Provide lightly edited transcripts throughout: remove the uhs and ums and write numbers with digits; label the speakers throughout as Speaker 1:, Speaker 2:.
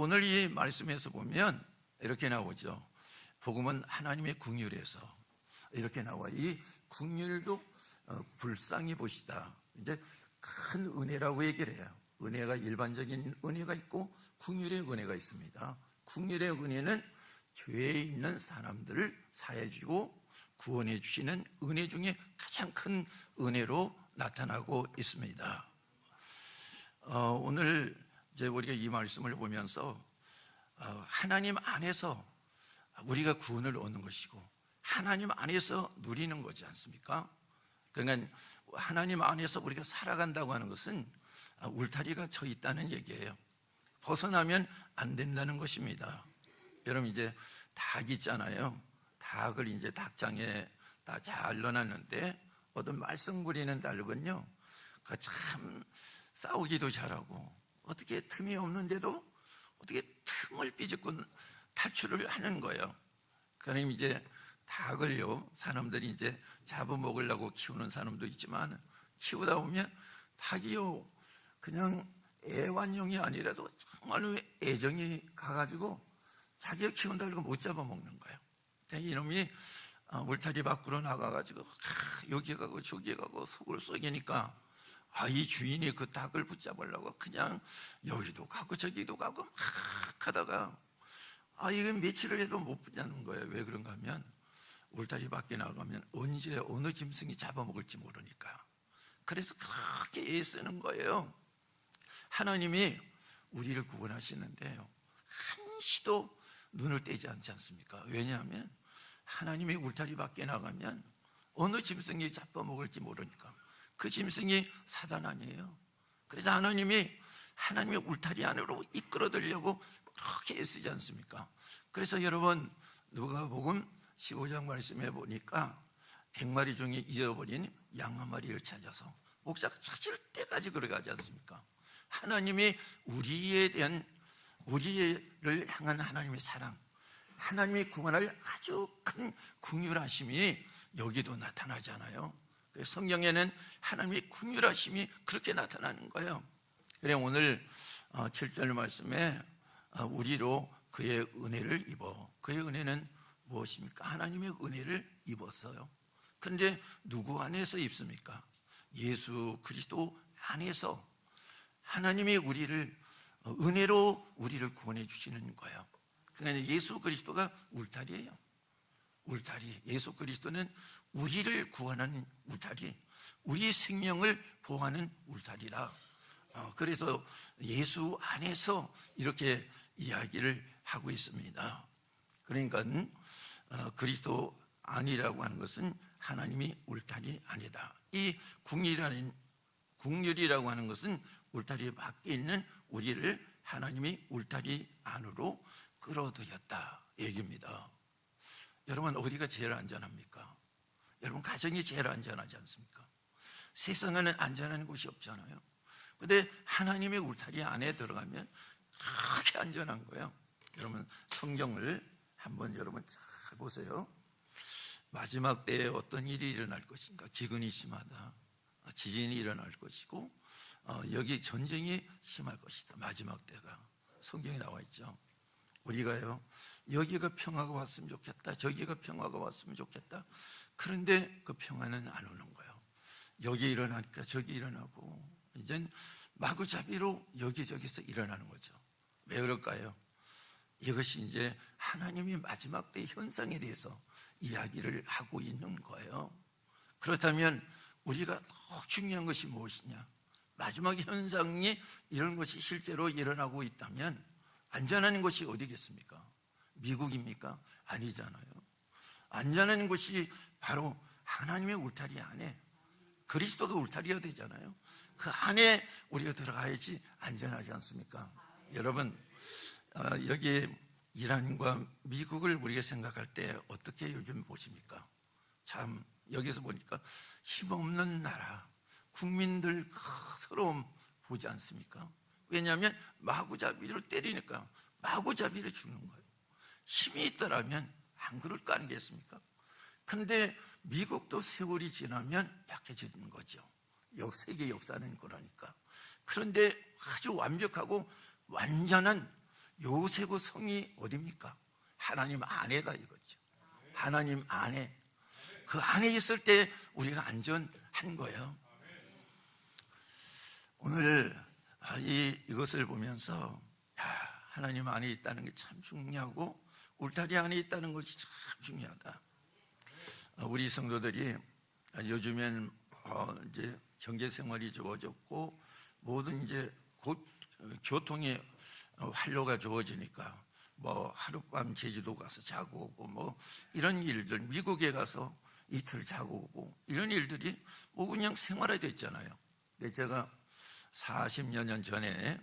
Speaker 1: 오늘 이 말씀에서 보면 이렇게 나오죠. 복음은 하나님의 긍휼에서 이렇게 나와. 이 긍휼도 불쌍히 보시다. 이제 큰 은혜라고 얘기를 해요. 은혜가 일반적인 은혜가 있고 긍휼의 은혜가 있습니다. 긍휼의 은혜는 죄에 있는 사람들을 사해주고 구원해 주시는 은혜 중에 가장 큰 은혜로 나타나고 있습니다. 오늘 이제 우리가 이 말씀을 보면서 하나님 안에서 우리가 구원을 얻는 것이고 하나님 안에서 누리는 거지 않습니까? 그러니까 하나님 안에서 우리가 살아간다고 하는 것은 울타리가 쳐 있다는 얘기예요. 벗어나면 안 된다는 것입니다. 여러분 이제 닭 있잖아요. 닭을 이제 닭장에 다 잘 넣어놨는데 어떤 말썽 부리는 닭은요, 그 참 싸우기도 잘하고 어떻게 틈이 없는데도 어떻게 틈을 삐집고 탈출을 하는 거예요. 그러니 이제 닭을요, 사람들이 이제 잡아먹으려고 키우는 사람도 있지만 키우다 보면 닭이요, 그냥 애완용이 아니라도 정말로 애정이 가가지고 자기가 키운다고 못 잡아먹는 거예요. 이놈이 울타리 밖으로 나가가지고 여기 가고 저기 가고 속을 썩이니까 이 주인이 그 닭을 붙잡으려고 그냥 여기도 가고 저기도 가고 막 하다가 이게 며칠을 해도 못 붙잡는 거예요. 왜 그런가 하면 울타리 밖에 나가면 언제 어느 짐승이 잡아먹을지 모르니까. 그래서 그렇게 애쓰는 거예요. 하나님이 우리를 구원하시는데요, 한시도 눈을 떼지 않지 않습니까? 왜냐하면 하나님의 울타리 밖에 나가면 어느 짐승이 잡아먹을지 모르니까. 그 짐승이 사단 아니에요. 그래서 하나님이 하나님의 울타리 안으로 이끌어들려고 그렇게 애쓰지 않습니까? 그래서 여러분 누가복음 15장 말씀해 보니까 100마리 중에 잃어버린 양 한 마리를 찾아서 목사가 찾을 때까지 그러가지 않습니까? 하나님이 우리를 향한 하나님의 사랑, 하나님이 구원할 아주 큰 긍휼하심이 여기도 나타나잖아요. 성경에는 하나님의 긍휼하심이 그렇게 나타나는 거예요. 그래 오늘 7절 말씀에 우리로 그의 은혜를 입어. 그의 은혜는 무엇입니까? 하나님의 은혜를 입었어요. 그런데 누구 안에서 입습니까? 예수 그리스도 안에서 하나님이 우리를 은혜로 우리를 구원해 주시는 거예요. 그러니까 예수 그리스도가 울타리예요. 울타리. 예수 그리스도는 우리를 구원하는 울타리, 우리 생명을 보호하는 울타리라. 그래서 예수 안에서 이렇게 이야기를 하고 있습니다. 그러니까 그리스도 안이라고 하는 것은 하나님이 울타리 아니다. 이 긍휼이라고 하는 것은 울타리 밖에 있는 우리를 하나님이 울타리 안으로 끌어들였다 얘기입니다. 여러분 어디가 제일 안전합니까? 여러분 가정이 제일 안전하지 않습니까? 세상에는 안전한 곳이 없잖아요. 그런데 하나님의 울타리 안에 들어가면 그렇게 안전한 거예요. 여러분 성경을 한번 여러분 잘 보세요. 마지막 때에 어떤 일이 일어날 것인가? 기근이 심하다, 지진이 일어날 것이고 여기 전쟁이 심할 것이다. 마지막 때가 성경에 나와 있죠. 우리가요, 여기가 평화가 왔으면 좋겠다, 저기가 평화가 왔으면 좋겠다. 그런데 그 평화는 안 오는 거예요. 여기 일어나니까 저기 일어나고 이젠 마구잡이로 여기저기서 일어나는 거죠. 왜 그럴까요? 이것이 이제 하나님이 마지막 때 현상에 대해서 이야기를 하고 있는 거예요. 그렇다면 우리가 더 중요한 것이 무엇이냐? 마지막 현상이 이런 것이 실제로 일어나고 있다면 안전한 곳이 어디겠습니까? 미국입니까? 아니잖아요. 안전한 곳이 바로 하나님의 울타리 안에 그리스도가 울타리가 되잖아요. 그 안에 우리가 들어가야지 안전하지 않습니까? 여러분 여기 이란과 미국을 우리가 생각할 때 어떻게 요즘 보십니까? 참 여기서 보니까 힘없는 나라, 국민들 서러움 보지 않습니까? 왜냐하면 마구잡이를 때리니까 마구잡이를 죽는 거예요. 힘이 있더라면 안 그럴 거 아니겠습니까? 그런데 미국도 세월이 지나면 약해지는 거죠. 세계 역사는 그러니까. 그런데 아주 완벽하고 완전한 요셉의 성이 어디입니까? 하나님 안에다 이거죠. 하나님 안에. 그 안에 있을 때 우리가 안전한 거예요. 오늘 이것을 보면서 하나님 안에 있다는 게 참 중요하고 울타리 안에 있다는 것이 참 중요하다. 우리 성도들이 요즘엔 이제 경제 생활이 좋아졌고 모든 이제 곧 교통의 활로가 좋아지니까 뭐 하룻밤 제주도 가서 자고 오고 뭐 이런 일들, 미국에 가서 이틀 자고 오고 이런 일들이 뭐 그냥 생활화됐잖아요. 근데 제가 40여 년 전에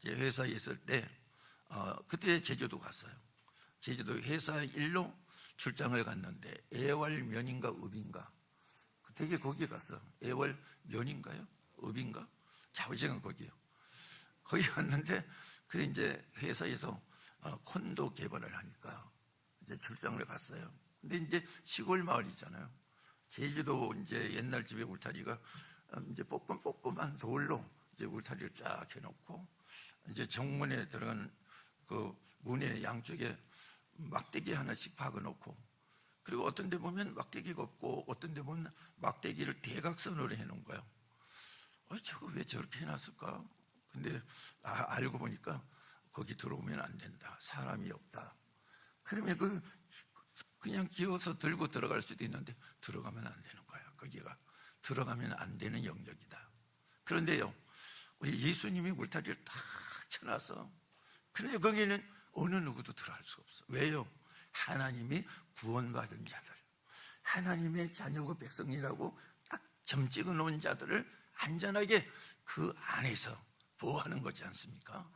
Speaker 1: 회사에 있을 때 그때 제주도 갔어요. 제주도 회사 일로 출장을 갔는데 애월면인가 읍인가 되게 거기 갔어. 애월면인가요? 읍인가? 좌우지간 거기요. 거기 갔는데 그 이제 회사에서 콘도 개발을 하니까 이제 출장을 갔어요. 근데 이제 시골 마을이잖아요. 제주도 이제 옛날 집의 울타리가 이제 뽀끔뽀끔한 돌로 이제 울타리를 쫙 해놓고 이제 정문에 들어간 그 문의 양쪽에 막대기 하나씩 박아놓고 그리고 어떤 데 보면 막대기가 없고 어떤 데 보면 막대기를 대각선으로 해놓은 거예요. 저거 왜 저렇게 해놨을까? 근데 알고 보니까 거기 들어오면 안 된다. 사람이 없다. 그러면 그냥 기어서 들고 들어갈 수도 있는데 들어가면 안 되는 거야. 거기가 들어가면 안 되는 영역이다. 그런데요, 우리 예수님이 울타리를 탁 쳐놔서 그런데 거기는 어느 누구도 들어갈 수 없어. 왜요? 하나님이 구원받은 자들, 하나님의 자녀고 백성이라고 딱 점 찍어 놓은 자들을 안전하게 그 안에서 보호하는 거지 않습니까?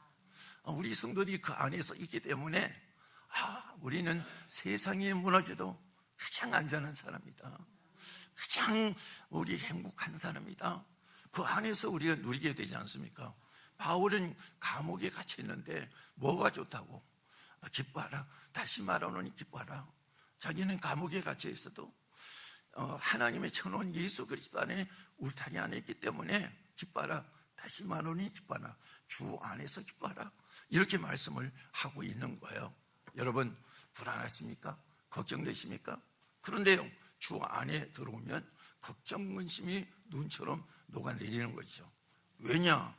Speaker 1: 우리 성도들이 그 안에서 있기 때문에 우리는 세상에 무너져도 가장 안전한 사람이다. 가장 우리 행복한 사람이다. 그 안에서 우리가 누리게 되지 않습니까? 바울은 감옥에 갇혀 있는데 뭐가 좋다고? 기뻐하라. 다시 말하노니 기뻐하라. 자기는 감옥에 갇혀 있어도 하나님의 쳐놓은 예수 그리스도 안에 울타리 안에 있기 때문에 기뻐하라. 다시 말하노니 기뻐하라. 주 안에서 기뻐하라. 이렇게 말씀을 하고 있는 거예요. 여러분 불안하십니까? 걱정되십니까? 그런데요, 주 안에 들어오면 걱정 근심이 눈처럼 녹아내리는 거죠. 왜냐?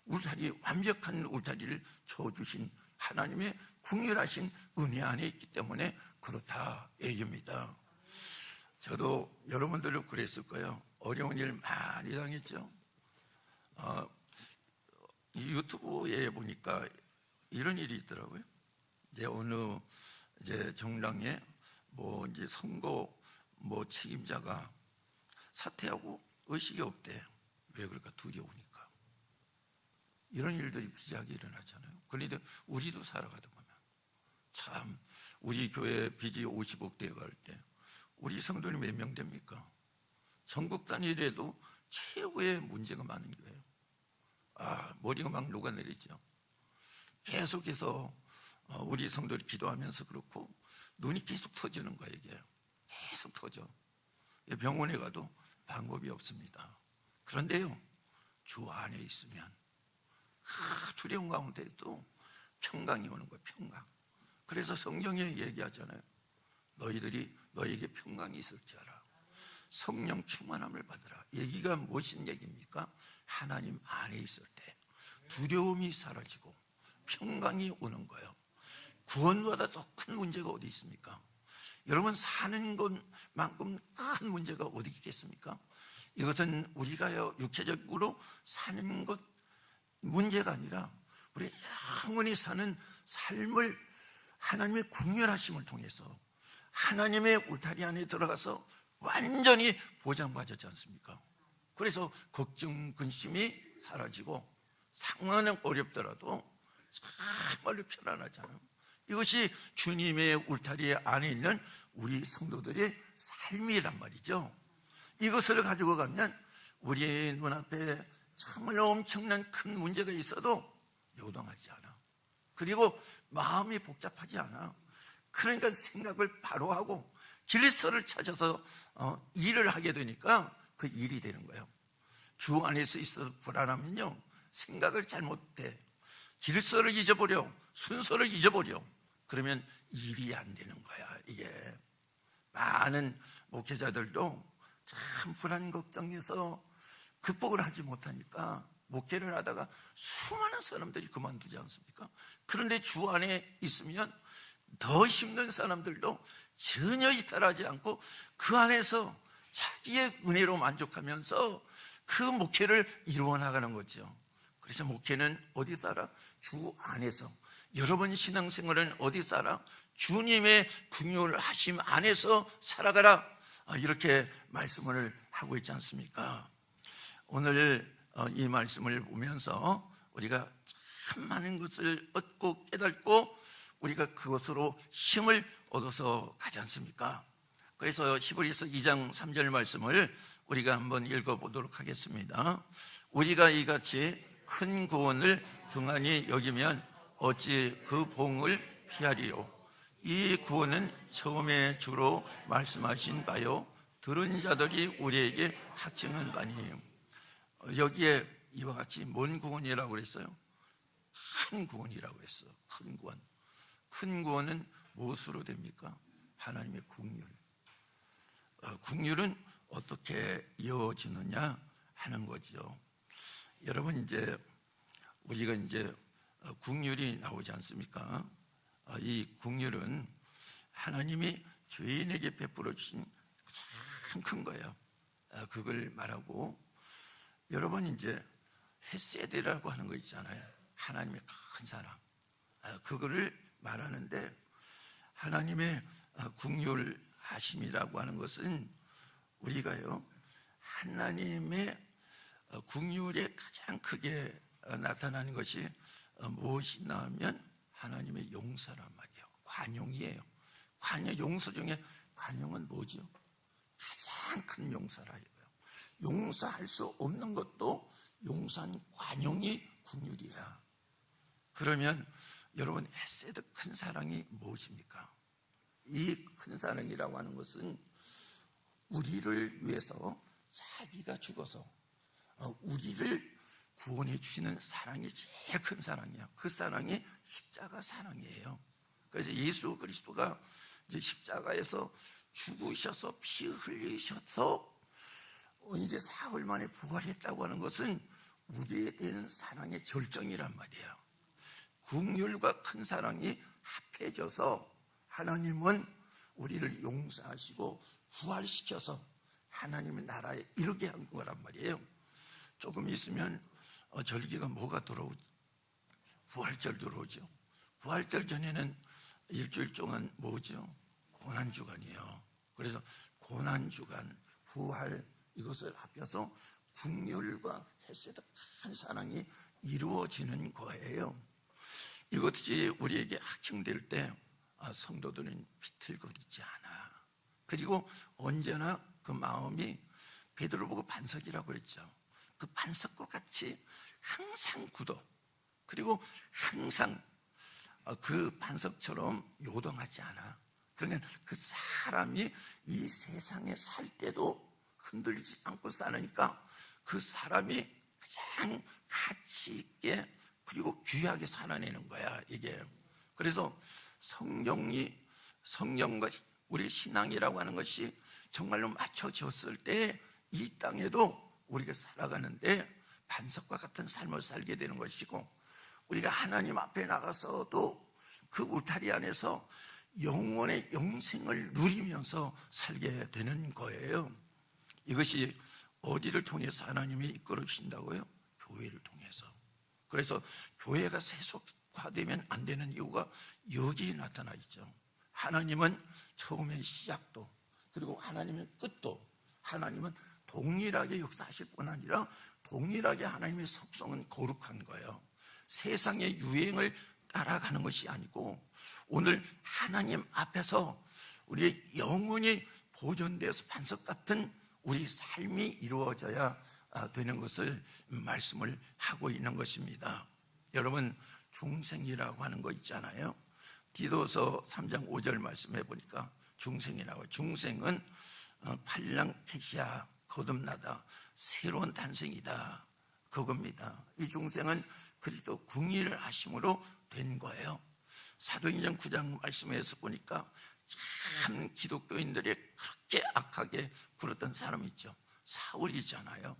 Speaker 1: 울타리, 완벽한 울타리를 쳐주신 하나님의 궁휼하신 은혜 안에 있기 때문에 그렇다 얘기입니다. 저도 여러분들도 그랬을 거예요. 어려운 일 많이 당했죠. 유튜브에 보니까 이런 일이 있더라고요. 이제 어느 이제 정당에 뭐 이제 선거 뭐 책임자가 사퇴하고 의식이 없대. 왜 그럴까? 두려우니까. 이런 일들이 비자하게 일어나잖아요. 그런데 우리도 살아가다 보면 참 우리 교회 빚이 50억 대 갈 때 우리 성도님 몇 명 됩니까? 전국 단위로도 최고의 문제가 많은 거예요. 머리가 막 녹아내리죠. 계속해서 우리 성도들이 기도하면서 그렇고 눈이 계속 터지는 거예요. 이게 계속 터져. 병원에 가도 방법이 없습니다. 그런데요, 주 안에 있으면 두려운 가운데도 평강이 오는 거예요. 평강. 그래서 성경에 얘기하잖아요. 너희들이 너에게 평강이 있을지어라. 성령 충만함을 받으라. 얘기가 무슨 얘기입니까? 하나님 안에 있을 때 두려움이 사라지고 평강이 오는 거예요. 구원보다 더 큰 문제가 어디 있습니까? 여러분 사는 것만큼 큰 문제가 어디 있겠습니까? 이것은 우리가 육체적으로 사는 것 문제가 아니라 우리 영원히 사는 삶을 하나님의 궁휼하심을 통해서 하나님의 울타리 안에 들어가서 완전히 보장받았지 않습니까? 그래서 걱정, 근심이 사라지고 상황은 어렵더라도 정말로 편안하잖아요. 이것이 주님의 울타리 안에 있는 우리 성도들의 삶이란 말이죠. 이것을 가지고 가면 우리 눈앞에 정말 엄청난 큰 문제가 있어도 요동하지 않아. 그리고 마음이 복잡하지 않아. 그러니까 생각을 바로 하고 길서를 찾아서 일을 하게 되니까 그 일이 되는 거예요. 주 안에서 있어서 불안하면요 생각을 잘못해. 질서를 잊어버려, 순서를 잊어버려. 그러면 일이 안 되는 거야. 이게 많은 목회자들도 참 불안 걱정해서 극복을 하지 못하니까 목회를 하다가 수많은 사람들이 그만두지 않습니까? 그런데 주 안에 있으면 더 힘든 사람들도 전혀 이탈하지 않고 그 안에서 자기의 은혜로 만족하면서 그 목회를 이루어 나가는 거죠. 그래서 목회는 어디 살아? 주 안에서. 여러분 신앙생활은 어디 살아? 주님의 긍휼 하심 안에서 살아가라. 이렇게 말씀을 하고 있지 않습니까? 오늘 이 말씀을 보면서 우리가 참 많은 것을 얻고 깨닫고 우리가 그것으로 힘을 얻어서 가지 않습니까? 그래서 히브리서 2장 3절 말씀을 우리가 한번 읽어보도록 하겠습니다. 우리가 이같이 큰 구원을 등한히 여기면 어찌 그 봉을 피하리요? 이 구원은 처음에 주로 말씀하신 바요 들은 자들이 우리에게 확증한 바니에요. 여기에 이와 같이 뭔 구원이라고 그랬어요? 큰 구원이라고 했어요. 큰 구원. 큰 구원은 무엇으로 됩니까? 하나님의 긍휼. 긍휼은 어떻게 이어지느냐 하는 거죠. 여러분 이제 우리가 이제 긍휼이 나오지 않습니까? 이 긍휼은 하나님이 죄인에게 베풀어 주신 참 큰 거예요. 그걸 말하고 여러분 이제 헤세드라고 하는 거 있잖아요. 하나님의 큰 사랑. 그거를 말하는데 하나님의 긍휼하심이라고 하는 것은 우리가요 하나님의 긍휼에 가장 크게 나타나는 것이 무엇이냐 하면 하나님의 용서란 말이에요. 관용이에요. 관용, 용서 중에 관용은 뭐죠? 가장 큰 용서라 이거예요. 용서할 수 없는 것도 용서한 관용이 긍휼이야. 그러면 여러분 헤세드 큰 사랑이 무엇입니까? 이 큰 사랑이라고 하는 것은 우리를 위해서 자기가 죽어서 우리를 구원해 주시는 사랑이 제일 큰 사랑이야. 그 사랑이 십자가 사랑이에요. 그래서 예수 그리스도가 이제 십자가에서 죽으셔서 피 흘리셔서 이제 사흘 만에 부활했다고 하는 것은 우리에 대한 사랑의 절정이란 말이에요. 긍휼과 큰 사랑이 합해져서 하나님은 우리를 용서하시고 부활시켜서 하나님의 나라에 이르게 한 거란 말이에요. 조금 있으면 절기가 뭐가 들어오죠? 부활절 들어오죠. 부활절 전에는 일주일 동안 뭐죠? 고난주간이에요. 그래서 고난주간, 부활 이것을 합해서 긍휼과 헤세드 큰 사랑이 이루어지는 거예요. 이것이 우리에게 확증될 때 성도들은 비틀거리지 않아. 그리고 언제나 그 마음이 베드로 보고 반석이라고 그랬죠. 그 반석과 같이 항상 굳어. 그리고 항상 그 반석처럼 요동하지 않아. 그러니까 그 사람이 이 세상에 살 때도 흔들리지 않고 사니까 그 사람이 가장 가치 있게 그리고 귀하게 살아내는 거야 이게. 그래서 성령과 우리 신앙이라고 하는 것이 정말로 맞춰졌을 때 이 땅에도 우리가 살아가는데 반석과 같은 삶을 살게 되는 것이고, 우리가 하나님 앞에 나가서도 그 울타리 안에서 영원의 영생을 누리면서 살게 되는 거예요. 이것이 어디를 통해서 하나님이 이끌어 주신다고요? 교회를 통해서. 그래서 교회가 세속화되면 안 되는 이유가 여기에 나타나 있죠. 하나님은 처음의 시작도 그리고 하나님의 끝도, 하나님은 동일하게 역사하실 뿐 아니라 동일하게 하나님의 속성은 거룩한 거예요. 세상의 유행을 따라가는 것이 아니고 오늘 하나님 앞에서 우리의 영혼이 보존되어서 반석 같은 우리 삶이 이루어져야 되는 것을 말씀을 하고 있는 것입니다. 여러분 중생이라고 하는 거 있잖아요. 디도서 3장 5절 말씀해 보니까 중생이 나와요. 중생은 팔랑케시아 거듭나다 새로운 탄생이다 그겁니다. 이 중생은 그리스도 궁리를 하심으로 된 거예요. 사도행전 9장 말씀에서 보니까 참 기독교인들이 그렇게 악하게 굴었던 사람이 있죠. 사울이잖아요.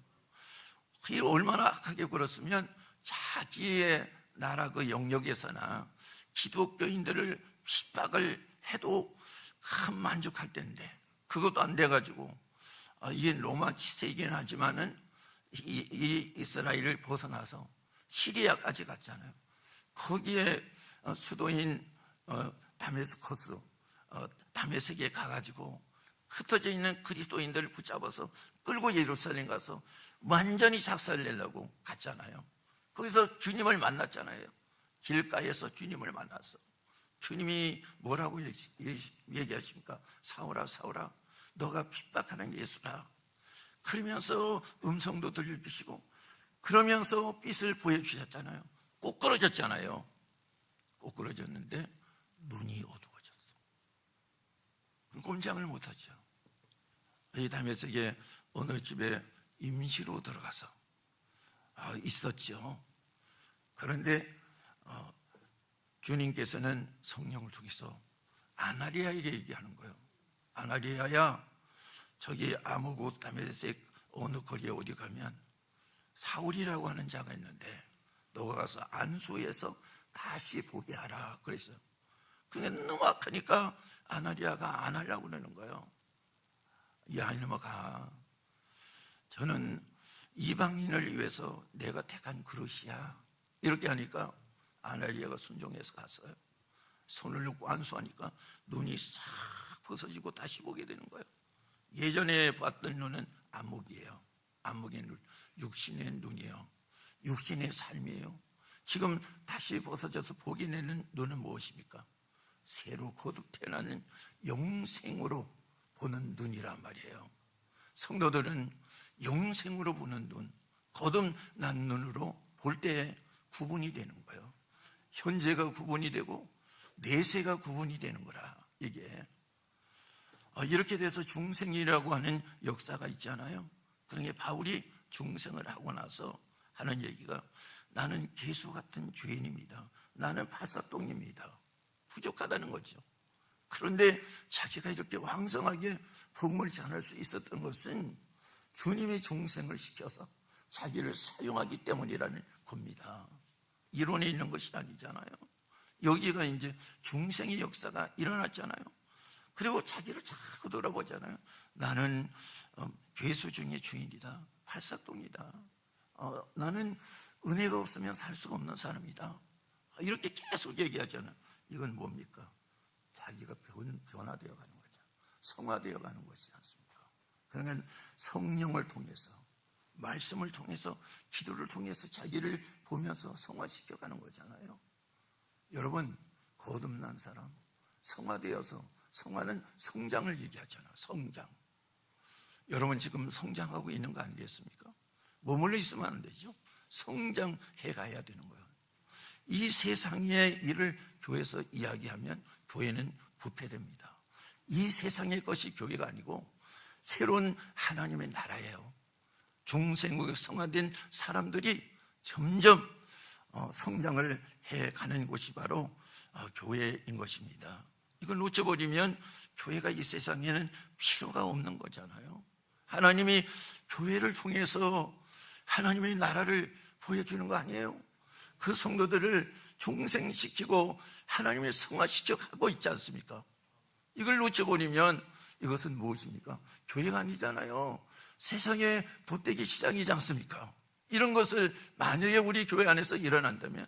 Speaker 1: 그게 얼마나 악하게 굴었으면 자기의 나라 그 영역에서나 기독교인들을 핍박을 해도 큰 만족할 텐데 그것도 안 돼가지고 이게 로마 치세이긴 하지만은 이 이스라엘을 벗어나서 시리아까지 갔잖아요. 거기에 수도인 다메스커스 다메섹에 가가지고 흩어져 있는 그리스도인들을 붙잡아서 끌고 예루살렘 가서 완전히 작살내려고 갔잖아요. 거기서 주님을 만났잖아요. 길가에서 주님을 만났어. 주님이 뭐라고 얘기하십니까? 사울아 사울아 너가 핍박하는 예수라. 그러면서 음성도 들려주시고 그러면서 빛을 보여주셨잖아요. 꼬꾸러졌잖아요. 꼬꾸러졌는데 눈이 어두워졌어. 꼼짝을 못하죠. 이 다메섹에 어느 집에 임시로 들어가서 있었죠. 그런데 주님께서는 성령을 통해서 아나리아에게 얘기하는 거예요. 아나리아야, 저기 아무곳 다메섹 어느 거리에 어디 가면 사울이라고 하는 자가 있는데 너가 가서 안수해서 다시 보게 하라 그랬어요. 그게 너무 악하니까 아나리아가 안 하려고 그러는 거예요. 야 이놈아 가. 저는 이방인을 위해서 내가 택한 그릇이야. 이렇게 하니까 아나리아가 순종해서 갔어요. 손을 놓고 안수하니까 눈이 싹 벗어지고 다시 보게 되는 거예요. 예전에 봤던 눈은 안목이에요. 안목의 눈, 육신의 눈이에요. 육신의 삶이에요. 지금 다시 벗어져서 보게 되는 눈은 무엇입니까? 새로 거듭 태어나는 영생으로 보는 눈이란 말이에요. 성도들은 영생으로 보는 눈, 거듭난 눈으로 볼 때 구분이 되는 거예요. 현재가 구분이 되고 내세가 구분이 되는 거라. 이게 이렇게 돼서 중생이라고 하는 역사가 있잖아요. 그러니까 바울이 중생을 하고 나서 하는 얘기가 나는 개수 같은 죄인입니다. 나는 팔사똥입니다. 부족하다는 거죠. 그런데 자기가 이렇게 왕성하게 복음을 전할 수 있었던 것은 주님이 중생을 시켜서 자기를 사용하기 때문이라는 겁니다. 이론에 있는 것이 아니잖아요. 여기가 이제 중생의 역사가 일어났잖아요. 그리고 자기를 자꾸 돌아보잖아요. 나는 괴수 중의 주인이다. 팔삭동이다. 나는 은혜가 없으면 살 수가 없는 사람이다. 이렇게 계속 얘기하잖아요. 이건 뭡니까? 자기가 변화되어 가는 거죠. 성화되어 가는 것이지 않습니까? 그러면 성령을 통해서, 말씀을 통해서, 기도를 통해서 자기를 보면서 성화시켜 가는 거잖아요. 여러분, 거듭난 사람, 성화되어서, 성화는 성장을 얘기하잖아요. 성장. 여러분 지금 성장하고 있는 거 아니겠습니까? 머물러 있으면 안 되죠. 성장해 가야 되는 거예요. 이 세상의 일을 교회에서 이야기하면 교회는 부패됩니다. 이 세상의 것이 교회가 아니고 새로운 하나님의 나라예요. 중생국에 성화된 사람들이 점점 성장을 해가는 곳이 바로 교회인 것입니다. 이걸 놓쳐버리면 교회가 이 세상에는 필요가 없는 거잖아요. 하나님이 교회를 통해서 하나님의 나라를 보여주는 거 아니에요? 그 성도들을 중생시키고 하나님의 성화시켜 가고 있지 않습니까? 이걸 놓쳐버리면 이것은 무엇입니까? 교회가 아니잖아요. 세상의 돗대기 시장이지 않습니까? 이런 것을 만약에 우리 교회 안에서 일어난다면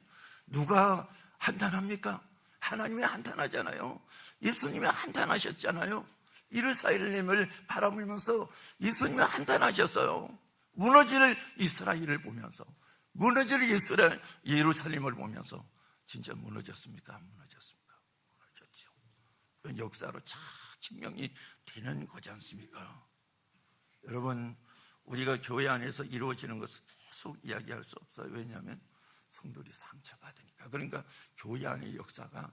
Speaker 1: 누가 한탄합니까? 하나님이 한탄하잖아요. 예수님이 한탄하셨잖아요. 이르사일렘을 바라보면서 예수님이 한탄하셨어요. 무너질 이스라엘을 보면서, 무너질 예루살렘을 보면서 진짜 무너졌습니까? 안 무너졌습니까? 무너졌죠. 그런 역사로 참 증명이 되는 거지 않습니까? 여러분, 우리가 교회 안에서 이루어지는 것을 계속 이야기할 수 없어요. 왜냐하면 성도들이 상처받으니까. 그러니까 교회 안의 역사가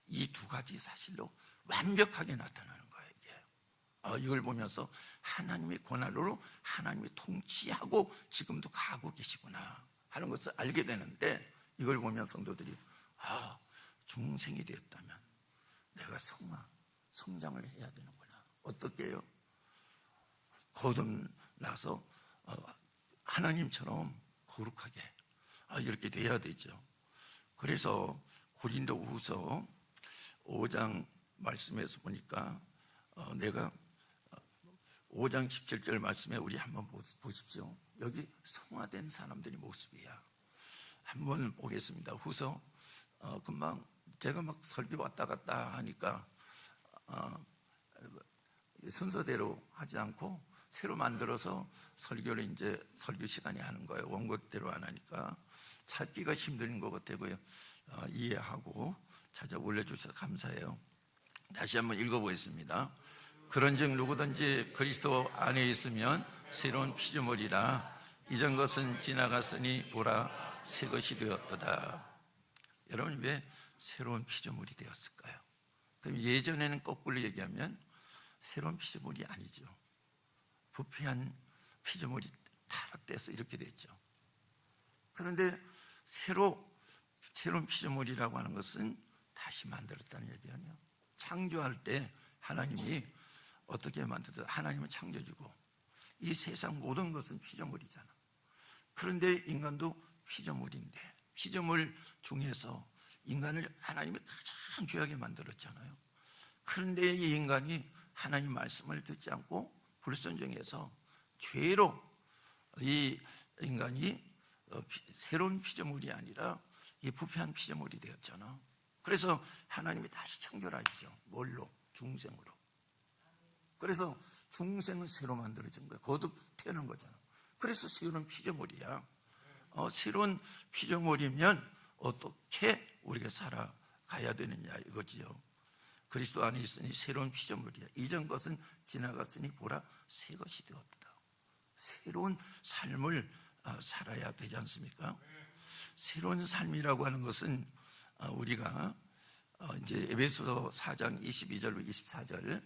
Speaker 1: 이 두 가지 사실로 완벽하게 나타나는 거예요. 이게. 이걸 보면서 하나님의 권한으로 하나님이 통치하고 지금도 가고 계시구나 하는 것을 알게 되는데, 이걸 보면 성도들이 중생이 되었다면 내가 성장을 해야 되는구나. 어떻게 해요? 거듭나서 하나님처럼 거룩하게 이렇게 돼야 되죠. 그래서 고린도후서 5장 말씀에서 보니까 내가 5장 17절 말씀에 우리 한번 보십시오. 여기 성화된 사람들의 모습이야. 한번 보겠습니다. 후서 금방 제가 막 설교 왔다 갔다 하니까 순서대로 하지 않고 새로 만들어서 설교를 이제 설교 시간에 하는 거예요. 원고대로 안 하니까 찾기가 힘든 것 같아요. 이해하고 찾아 올려주셔서 감사해요. 다시 한번 읽어보겠습니다. 그런즉 누구든지 그리스도 안에 있으면 새로운 피조물이라. 이전 것은 지나갔으니 보라 새 것이 되었도다. 여러분, 왜 새로운 피조물이 되었을까요? 그럼 예전에는 거꾸로 얘기하면 새로운 피조물이 아니죠. 부패한 피조물이 타락돼서 이렇게 됐죠. 그런데 새로운 피조물이라고 하는 것은 다시 만들었다는 얘기예요. 창조할 때 하나님이 어떻게 만들었어요? 하나님은 창조주고 이 세상 모든 것은 피조물이잖아. 그런데 인간도 피조물인데 피조물 중에서 인간을 하나님이 가장 귀하게 만들었잖아요. 그런데 이 인간이 하나님 말씀을 듣지 않고 불순종해서 죄로 이 인간이 새로운 피조물이 아니라 이 부패한 피조물이 되었잖아. 그래서 하나님이 다시 창조하시죠. 뭘로? 중생으로. 그래서 중생은 새로 만들어진 거야. 거듭 태어난 거잖아. 그래서 새로운 피조물이야. 새로운 피조물이면 어떻게 우리가 살아가야 되느냐 이거지요. 그리스도 안에 있으니 새로운 피조물이야. 이전 것은 지나갔으니 보라 새 것이 되었다. 새로운 삶을 살아야 되지 않습니까? 새로운 삶이라고 하는 것은 우리가 이제 에베소서 4장 22절로 24절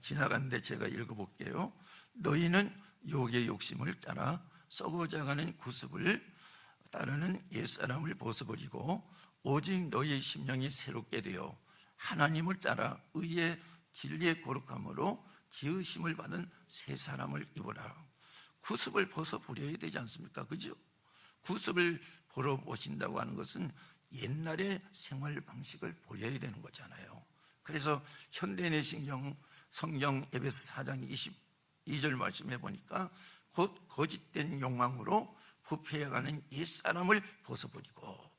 Speaker 1: 지나갔는데 제가 읽어볼게요. 너희는 육의 욕심을 따라 썩어져가는 구습을 따르는 옛사람을 벗어버리고 오직 너희의 심령이 새롭게 되어 하나님을 따라 의의 진리의 거룩함으로 지으심을 받은 새 사람을 입으라. 구습을 벗어버려야 되지 않습니까? 그죠? 구습을 벗어보신다고 하는 것은 옛날의 생활 방식을 버려야 되는 거잖아요. 그래서 현대내신경 성경 에베소 4장 22절 말씀해 보니까 곧 거짓된 욕망으로 부패해가는 옛사람을 벗어버리고,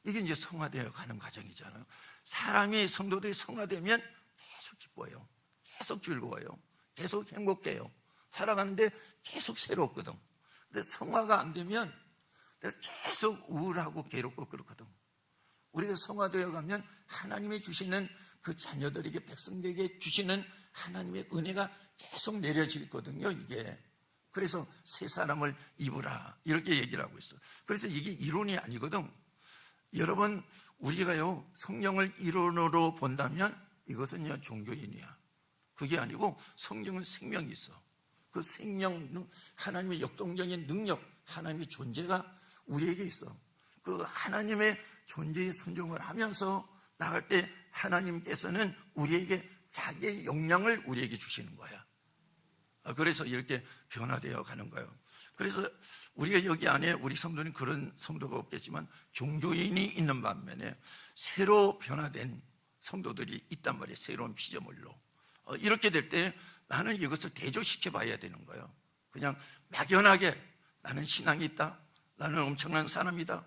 Speaker 1: 이게 이제 성화되어 가는 과정이잖아요. 사람이 성도들이 성화되면 계속 기뻐요. 계속 즐거워요. 계속 행복해요. 살아가는데 계속 새롭거든. 근데 성화가 안 되면 계속 우울하고 괴롭고 그렇거든. 우리가 성화되어 가면 하나님이 주시는 그 자녀들에게, 백성들에게 주시는 하나님의 은혜가 계속 내려지거든요, 이게. 그래서 새 사람을 입으라 이렇게 얘기를 하고 있어. 그래서 이게 이론이 아니거든. 여러분, 우리가요 성령을 이론으로 본다면 이것은요 종교인이야. 그게 아니고 성령은 생명이 있어. 그 생명, 하나님의 역동적인 능력, 하나님의 존재가 우리에게 있어. 그 하나님의 존재에 순종을 하면서 나갈 때 하나님께서는 우리에게 자기의 역량을 우리에게 주시는 거야. 그래서 이렇게 변화되어 가는 거예요. 그래서 우리가 여기 안에 우리 성도는 그런 성도가 없겠지만 종교인이 있는 반면에 새로 변화된 성도들이 있단 말이에요. 새로운 피조물로. 이렇게 될 때 나는 이것을 대조시켜 봐야 되는 거예요. 그냥 막연하게 나는 신앙이 있다, 나는 엄청난 사람이다,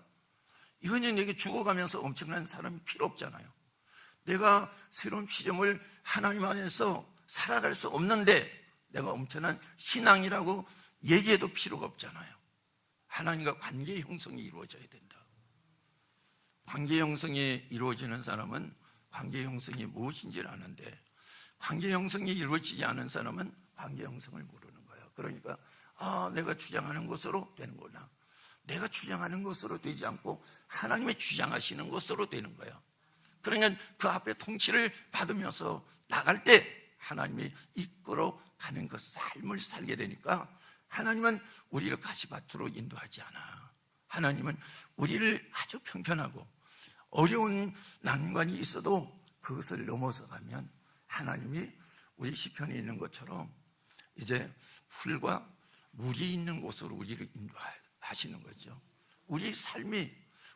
Speaker 1: 이거는 내게 죽어가면서 엄청난 사람이 필요 없잖아요. 내가 새로운 피조물 하나님 안에서 살아갈 수 없는데 내가 엄청난 신앙이라고 얘기해도 필요가 없잖아요. 하나님과 관계 형성이 이루어져야 된다. 관계 형성이 이루어지는 사람은 관계 형성이 무엇인지를 아는데, 관계 형성이 이루어지지 않은 사람은 관계 형성을 모르는 거예요. 그러니까 내가 주장하는 것으로 되는구나. 내가 주장하는 것으로 되지 않고 하나님의 주장하시는 것으로 되는 거예요. 그러니까 그 앞에 통치를 받으면서 나갈 때 하나님이 이끌어 가는 그 삶을 살게 되니까 하나님은 우리를 가시밭으로 인도하지 않아. 하나님은 우리를 아주 평편하고 어려운 난관이 있어도 그것을 넘어서 가면 하나님이 우리 시편에 있는 것처럼 이제 풀과 물이 있는 곳으로 우리를 인도하시는 거죠. 우리 삶이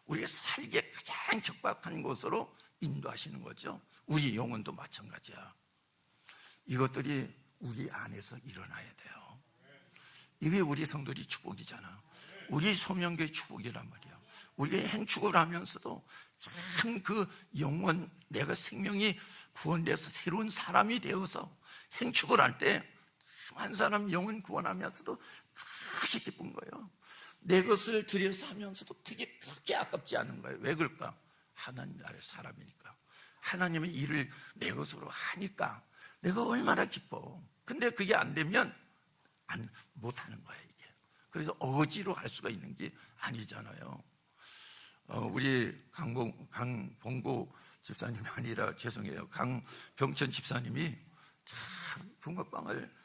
Speaker 1: 우리가 살기에 가장 적박한 곳으로 인도하시는 거죠. 우리 영혼도 마찬가지야. 이것들이 우리 안에서 일어나야 돼요. 이게 우리 성도들이 축복이잖아. 우리 소명교의 축복이란 말이야. 우리가 행축을 하면서도 참 그 영혼, 내가 생명이 구원돼서 새로운 사람이 되어서 행축을 할 때 한 사람 영혼 구원하면서도 크게 기쁜 거예요. 내 것을 들여서 하면서도 그렇게 아깝지 않은 거예요. 왜 그럴까? 하나님 나라의 사람이니까. 하나님의 일을 내 것으로 하니까 내가 얼마나 기뻐. 근데 그게 안 되면 못하는 거야 이게. 그래서 억지로 할 수가 있는 게 아니잖아요. 우리 강봉고 집사님이 아니라 죄송해요. 강병천 집사님이 참 붕어빵을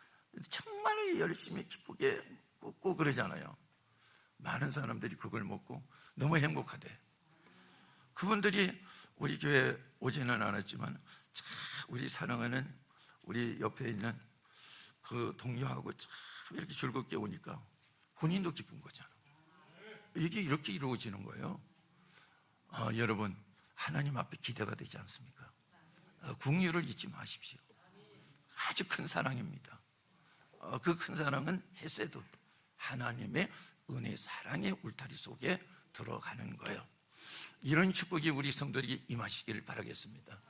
Speaker 1: 정말 열심히 기쁘게 굽고 그러잖아요. 많은 사람들이 그걸 먹고 너무 행복하대. 그분들이 우리 교회 오지는 않았지만 참 우리 사랑하는 우리 옆에 있는 그 동료하고 참 이렇게 즐겁게 오니까 본인도 기쁜 거잖아. 이게 이렇게 이루어지는 거예요. 여러분, 하나님 앞에 기대가 되지 않습니까? 국률을 잊지 마십시오. 아주 큰 사랑입니다. 그 큰 사랑은 헤세드, 하나님의 은혜 사랑의 울타리 속에 들어가는 거예요. 이런 축복이 우리 성도들에게 임하시기를 바라겠습니다.